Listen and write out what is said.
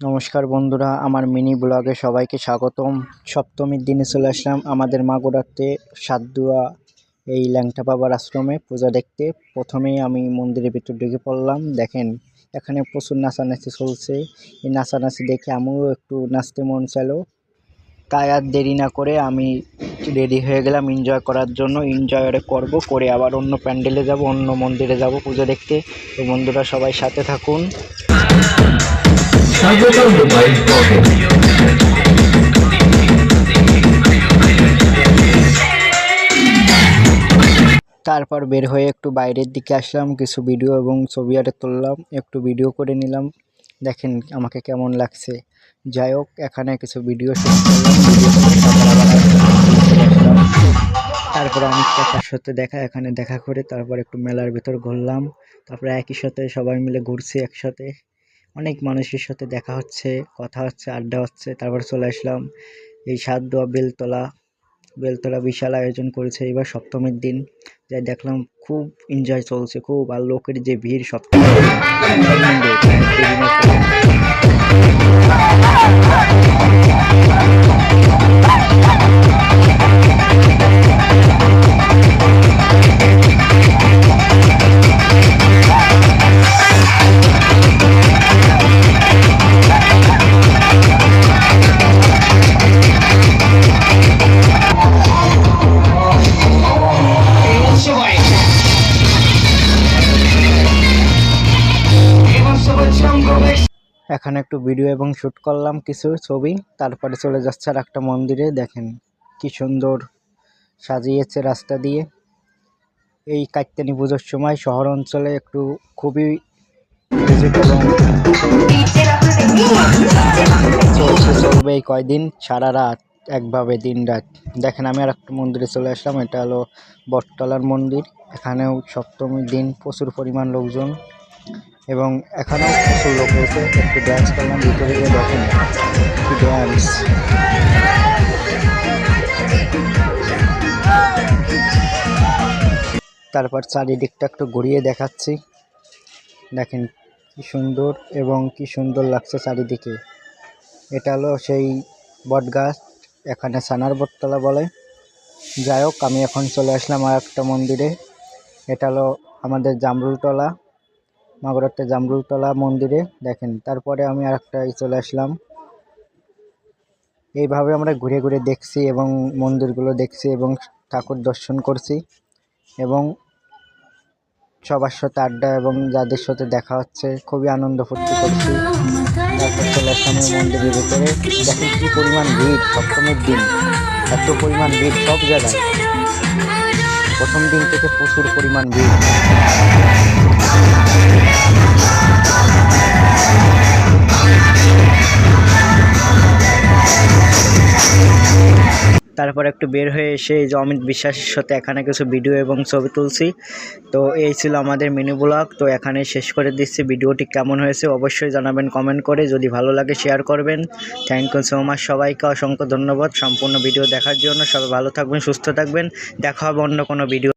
নমস্কার বন্ধুরা, আমার মিনি ব্লগে সবাইকে স্বাগতম। সপ্তমীর দিনে চলে আসলাম আমাদের মাগুরাতে সাতদুয়া এই ল্যাংটা বাবার আশ্রমে পূজা দেখতে। প্রথমেই আমি মন্দিরের ভিতর ঢুকে পড়লাম। দেখেন এখানে প্রচুর নাচানাচি চলছে। এই নাচানাচি দেখে আমিও একটু নাচতে মন চাইলো, তাই আর দেরি না করে আমি রেডি হয়ে গেলাম এনজয় করার জন্য। এনজয় করব, করে আবার অন্য প্যান্ডেলে যাব, অন্য মন্দিরে যাব পুজো দেখতে। তো বন্ধুরা সবাই সাথে থাকুন। তারপর বের হয়ে একটু বাইরের দিকে আসলাম, কিছু ভিডিও এবং ছবি আরে তুললাম, একটু ভিডিও করে নিলাম। দেখেন আমাকে কেমন লাগছে। যাই হোক, এখানে কিছু ভিডিও শ্যুট করলাম, তারপরে অনেক কথার সাথে এখানে দেখা করে তারপর একটু মেলার ভিতর ঘুরলাম। তারপরে একই সাথে সবাই মিলে ঘুরছি একসাথে, অনেক মানুষের সাথে দেখা হচ্ছে, কথা হচ্ছে, আড্ডা হচ্ছে। তারপর চলে আসলাম এই সাতদুয়া বেলতলা বিশাল আয়োজন করেছে এবার সপ্তমীর দিন। যাই দেখলাম খুব এনজয় চলছে, খুব। আর লোকের যে ভিড় সপ্তমীর এখানে একটু ভিডিও এবং শ্যুট করলাম কিছু ছবি। তারপরে চলে যাচ্ছে আর একটা মন্দিরে। দেখেন কি সুন্দর সাজিয়েছে রাস্তা দিয়ে। এই কাত্যায়নী পুজোর সময় শহর অঞ্চলে একটু খুবই চলবে এই কয়দিন, সারা রাত একভাবে দিন রাত। দেখেন আমি আর একটা মন্দিরে চলে আসলাম, এটা হলো বটতলার মন্দির। এখানেও সপ্তমীর দিন প্রচুর পরিমাণ লোকজন, এবং এখানেও কিছু লোক রয়েছে। একটু ড্যান্স করলাম ভিতরে গিয়ে, দেখেন কি ড্যান্স। তারপর চারিদিকটা একটু ঘুরিয়ে দেখাচ্ছি। দেখেন কি সুন্দর এবং কি সুন্দর লাগছে চারিদিকে। এটা হলো সেই বট গাছ, এখানে সানার বটতলা বলে। যাই হোক, আমি এখন চলে আসলাম আর একটা মন্দিরে। এটা হলো আমাদের জামরুলতলা, মাগুরাতে জামরুলতলা মন্দিরে। দেখেন তারপরে আমি আর একটা চলে আসলাম। এইভাবে আমরা ঘুরে ঘুরে দেখছি এবং মন্দিরগুলো দেখছি এবং ঠাকুর দর্শন করছি এবং সবার সাথে আড্ডা এবং যাদের সাথে দেখা হচ্ছে খুবই আনন্দ ফুর্তি করছি। তারপর চলে আসলাম এই মন্দিরের ভিতরে। দেখেন কি পরিমাণ ভিড় সপ্তমীর দিন, এত পরিমাণ ভিড় সব জায়গায়। প্রথম দিন থেকে প্রচুর পরিমাণ ভিড়। তারপর একটু বের হয়ে এসে এই যে অমিত বিশ্বাসের সাথে এখানে কিছু ভিডিও এবং ছবি তুলছি। তো এই ছিল আমাদের মিনি ব্লগ। তো এখানে শেষ করে দিচ্ছি। ভিডিওটি কেমন হয়েছে অবশ্যই জানাবেন কমেন্ট করে, যদি ভালো লাগে শেয়ার করবেন। থ্যাংক ইউ সো মাচ, সবাইকে অসংখ্য ধন্যবাদ সম্পূর্ণ ভিডিও দেখার জন্য। সবাই ভালো থাকবেন, সুস্থ থাকবেন, দেখা হবে অন্য কোনো ভিডিও।